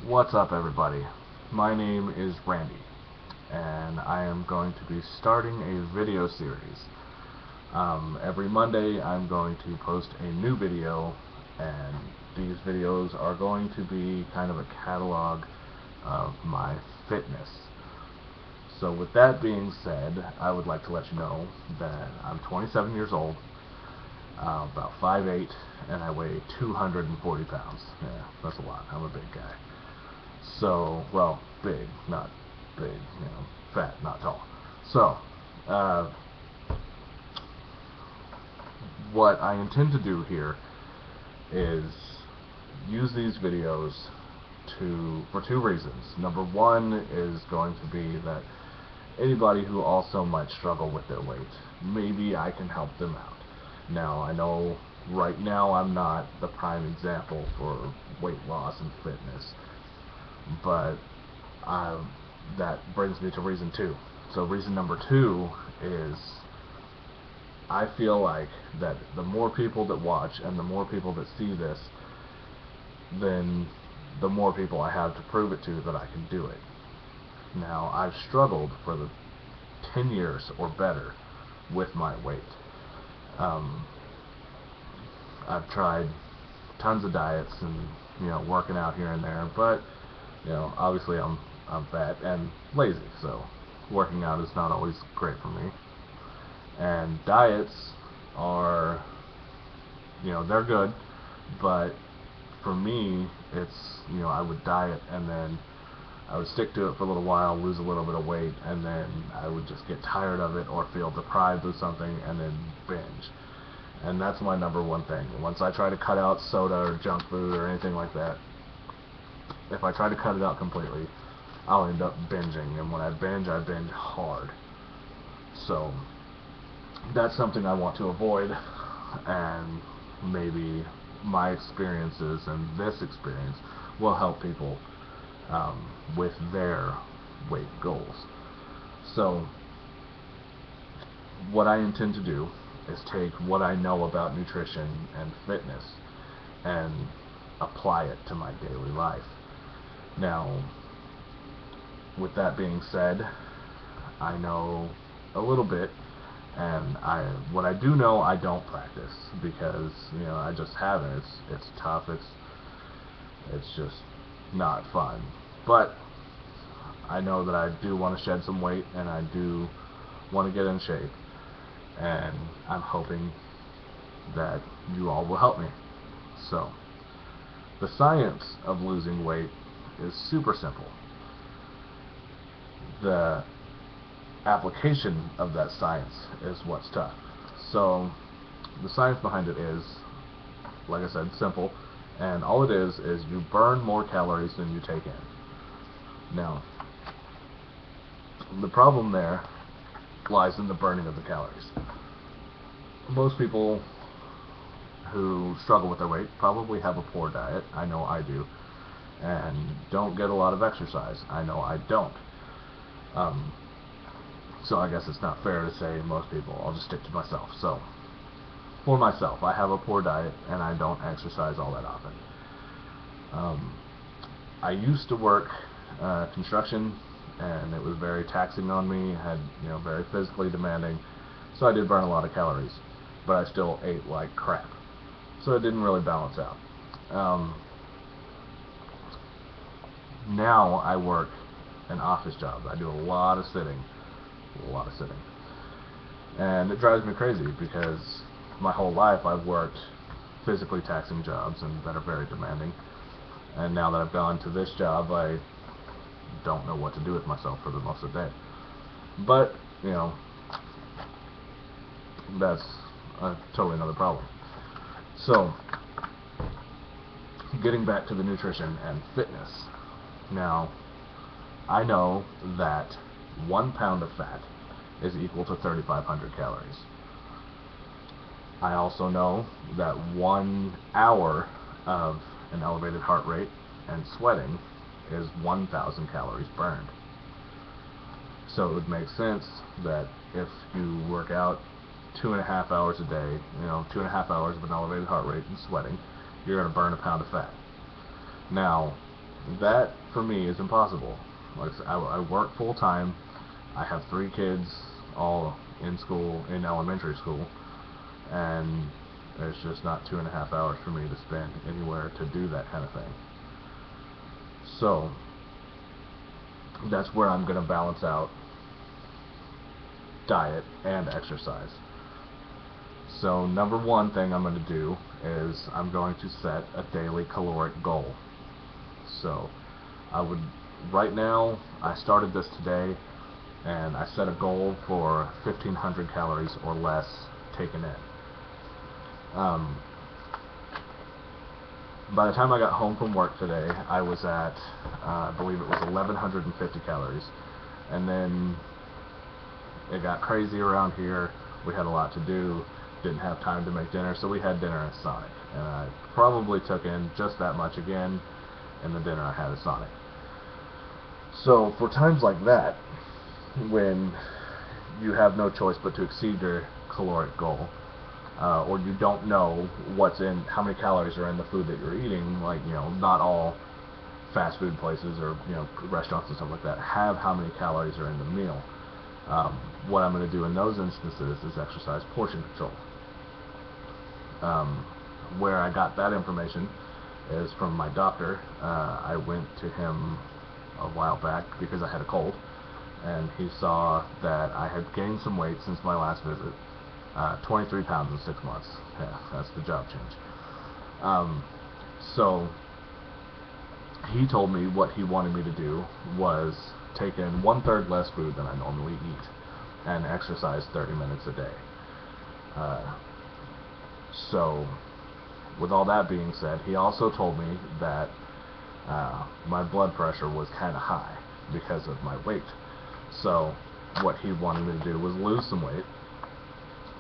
What's up, everybody? My name is Randy, and I am going to be starting a video series. Every Monday I'm going to post a new video, and these videos are going to be kind of a catalog of my fitness. So with that being said, I would like to let you know that I'm 27 years old, about 5'8", and I weigh 240 pounds. Yeah, that's a lot. I'm a big guy. So, well, big, not big, fat, not tall. So, uh, what I intend to do here is use these videos for two reasons. Number one is going to be that anybody who also might struggle with their weight, maybe I can help them out. Now, I know right now I'm not the prime example for weight loss and fitness, but that brings me to reason two. So reason number two is I feel like that the more people that watch and the more people that see this, then the more people I have to prove it to that I can do it. Now, I've struggled for the 10 years or better with my weight. I've tried tons of diets and working out here and there, but obviously I'm fat and lazy, so working out is not always great for me. And diets are, they're good, but for me, it's, I would diet and then I would stick to it for a little while, lose a little bit of weight, and then I would just get tired of it or feel deprived of something and then binge. And that's my number one thing. Once I try to cut out soda or junk food or anything like that, if I try to cut it out completely, I'll end up binging, and when I binge hard. So that's something I want to avoid, and maybe my experiences and this experience will help people with their weight goals. So what I intend to do is take what I know about nutrition and fitness and apply it to my daily life. Now, with that being said, I know a little bit, and what I do know I don't practice because I just haven't. It's tough. It's just not fun. But I know that I do want to shed some weight, and I do want to get in shape, and I'm hoping that you all will help me. So, the science of losing weight is super simple. The application of that science is what's tough. So the science behind it is, like I said, simple, and all it is you burn more calories than you take in. Now, the problem there lies in the burning of the calories. Most people who struggle with their weight probably have a poor diet. I know I do. And don't get a lot of exercise. I know I don't. So I guess it's not fair to say most people. I'll just stick to myself. So, for myself, I have a poor diet and I don't exercise all that often. I used to work construction, and it was very taxing on me. Had very physically demanding, so I did burn a lot of calories, but I still ate like crap. So it didn't really balance out. Now I work an office job. I do a lot of sitting, and it drives me crazy because my whole life I've worked physically taxing jobs and that are very demanding, and now that I've gone to this job, I don't know what to do with myself for the most of the day. But that's a totally another problem. So, getting back to the nutrition and fitness. Now, I know that 1 pound of fat is equal to 3,500 calories. I also know that 1 hour of an elevated heart rate and sweating is 1,000 calories burned. So it would make sense that if you work out 2.5 hours a day, 2.5 hours of an elevated heart rate and sweating, you're going to burn a pound of fat. Now, that for me is impossible. Like I work full time. I have 3 kids, all in school, in elementary school, and there's just not 2.5 hours for me to spend anywhere to do that kind of thing. So that's where I'm going to balance out diet and exercise. So number one thing I'm going to do is I'm going to set a daily caloric goal. So right now, I started this today, and I set a goal for 1,500 calories or less taken in. By the time I got home from work today, I was at, I believe it was 1,150 calories. And then it got crazy around here. We had a lot to do, didn't have time to make dinner, so we had dinner at Sonic. And I probably took in just that much again in the dinner I had at Sonic. So for times like that, when you have no choice but to exceed your caloric goal, or you don't know how many calories are in the food that you're eating, like, not all fast food places or, restaurants and stuff like that have how many calories are in the meal. What I'm going to do in those instances is exercise portion control. Where I got that information is from my doctor. I went to him a while back because I had a cold, and he saw that I had gained some weight since my last visit. 23 pounds in 6 months. Yeah, that's the job change. So he told me what he wanted me to do was take in 1/3 less food than I normally eat and exercise 30 minutes a day. So with all that being said, he also told me that my blood pressure was kind of high because of my weight. So what he wanted me to do was lose some weight,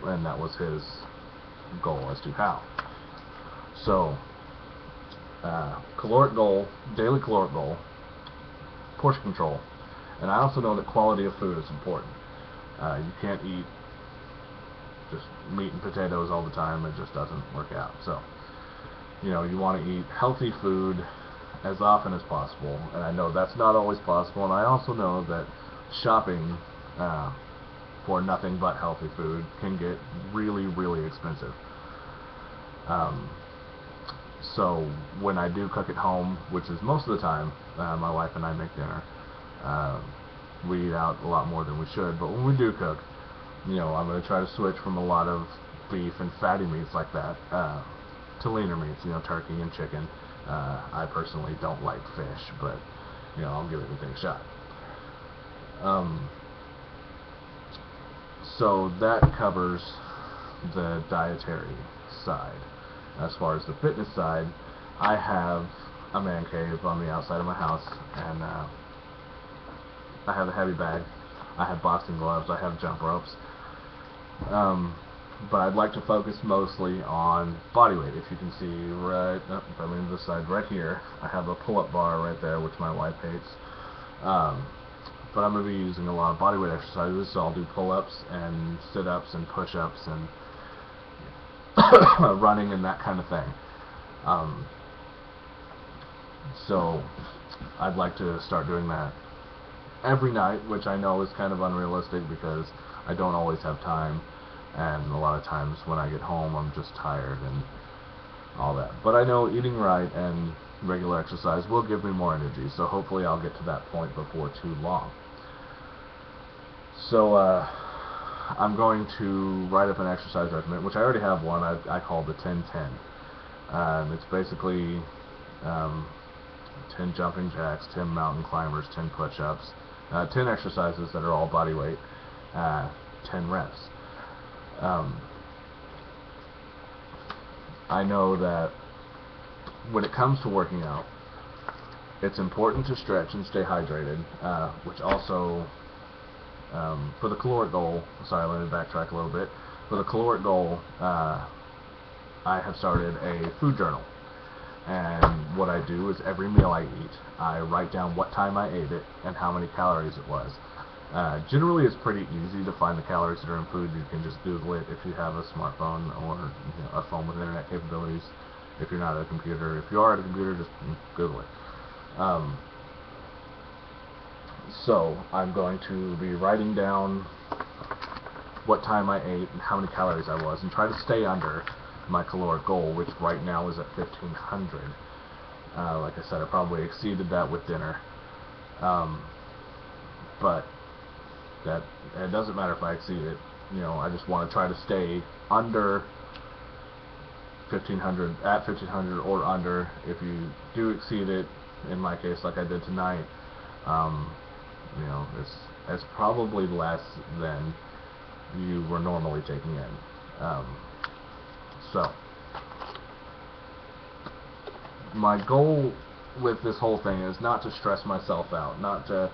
and that was his goal as to how. So caloric goal, daily caloric goal, portion control, and I also know that quality of food is important. You can't eat just meat and potatoes all the time. It just doesn't work out. So you want to eat healthy food as often as possible, and I know that's not always possible, and I also know that shopping for nothing but healthy food can get really, really expensive. So when I do cook at home, which is most of the time, my wife and I make dinner. We eat out a lot more than we should, but when we do cook, I'm going to try to switch from a lot of beef and fatty meats like that to leaner meats, turkey and chicken. I personally don't like fish, but I'll give everything a shot. So that covers the dietary side. As far as the fitness side, I have a man cave on the outside of my house, and I have a heavy bag, I have boxing gloves, I have jump ropes. But I'd like to focus mostly on body weight. If you can see this side right here, I have a pull-up bar right there, which my wife hates. But I'm going to be using a lot of body weight exercises, so I'll do pull-ups and sit-ups and push-ups and running and that kind of thing. So I'd like to start doing that every night, which I know is kind of unrealistic because I don't always have time, and a lot of times when I get home I'm just tired and all that. But I know eating right and regular exercise will give me more energy, so hopefully I'll get to that point before too long. So I'm going to write up an exercise regimen, which I already have one. I call the 10-10. It's basically 10 jumping jacks, 10 mountain climbers, 10 push-ups, 10 exercises that are all body weight, 10 reps. I know that when it comes to working out, it's important to stretch and stay hydrated, which also, for the caloric goal, sorry, let me backtrack a little bit. For the caloric goal, I have started a food journal. And what I do is every meal I eat, I write down what time I ate it and how many calories it was. Generally, it's pretty easy to find the calories that are in food. You can just Google it if you have a smartphone or a phone with internet capabilities. If you're not at a computer, if you are at a computer, just Google it. Um, so I'm going to be writing down what time I ate and how many calories I was, and try to stay under my caloric goal, which right now is at 1,500. Like I said, I probably exceeded that with dinner, but that it doesn't matter if I exceed it. You know, I just want to try to stay under 1,500, at 1,500 or under. If you do exceed it, in my case, like I did tonight, you know, it's probably less than you were normally taking in. So my goal with this whole thing is not to stress myself out, not to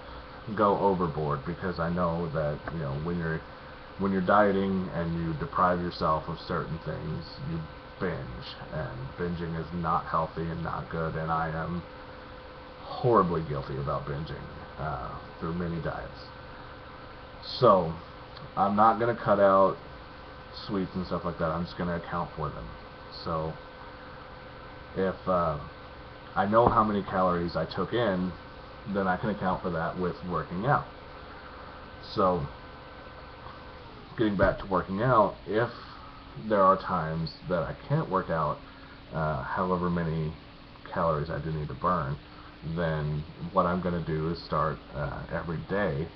go overboard, because I know that, you know, when you're dieting and you deprive yourself of certain things, you binge, and binging is not healthy and not good, and I am horribly guilty about binging through many diets. So I'm not going to cut out sweets and stuff like that. I'm just going to account for them. So if I know how many calories I took in, then I can account for that with working out. So getting back to working out, if there are times that I can't work out however many calories I do need to burn, then what I'm going to do is start every day.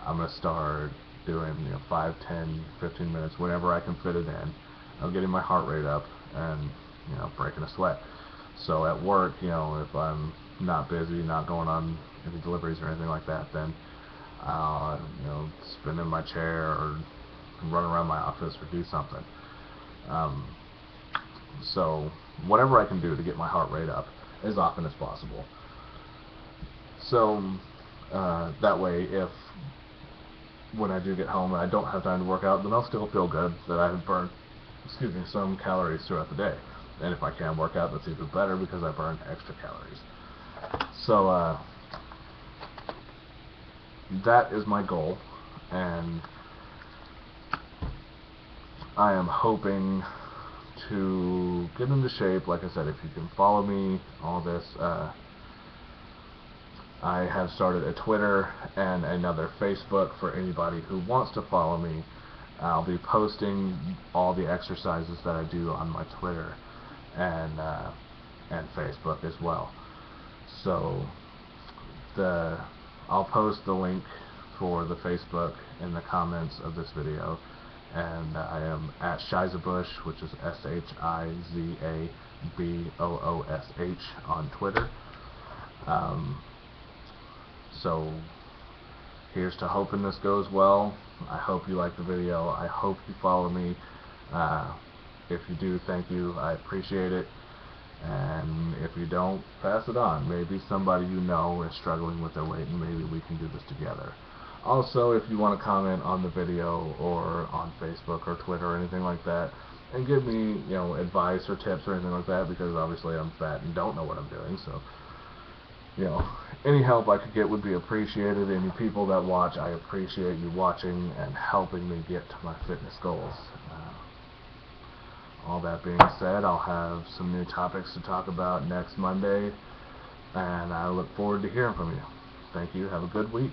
I'm going to start doing, you know, 5, 10, 15 minutes, whenever I can fit it in. I'm getting my heart rate up and, you know, breaking a sweat. So at work, you know, if I'm not busy, not going on any deliveries or anything like that, then you know, spin in my chair or run around my office or do something. So whatever I can do to get my heart rate up as often as possible. So that way, if when I do get home and I don't have time to work out, then I'll still feel good that I've burned, some calories throughout the day. And if I can work out, that's even better because I burned extra calories. So that is my goal, and I am hoping to get into shape. Like I said, if you can follow me, all this, I have started a Twitter and another Facebook for anybody who wants to follow me. I'll be posting all the exercises that I do on my Twitter and Facebook as well. So I'll post the link for the Facebook in the comments of this video, and I am at Shizabush, which is SHIZABOOSH on Twitter. So here's to hoping this goes well. I hope you like the video. I hope you follow me. If you do, thank you. I appreciate it. And if you don't, pass it on. Maybe somebody you know is struggling with their weight, and maybe we can do this together. Also, if you want to comment on the video or on Facebook or Twitter or anything like that, and give me, you know, advice or tips or anything like that, because obviously I'm fat and don't know what I'm doing, so, you know, any help I could get would be appreciated. Any people that watch, I appreciate you watching and helping me get to my fitness goals. All that being said, I'll have some new topics to talk about next Monday, and I look forward to hearing from you. Thank you. Have a good week.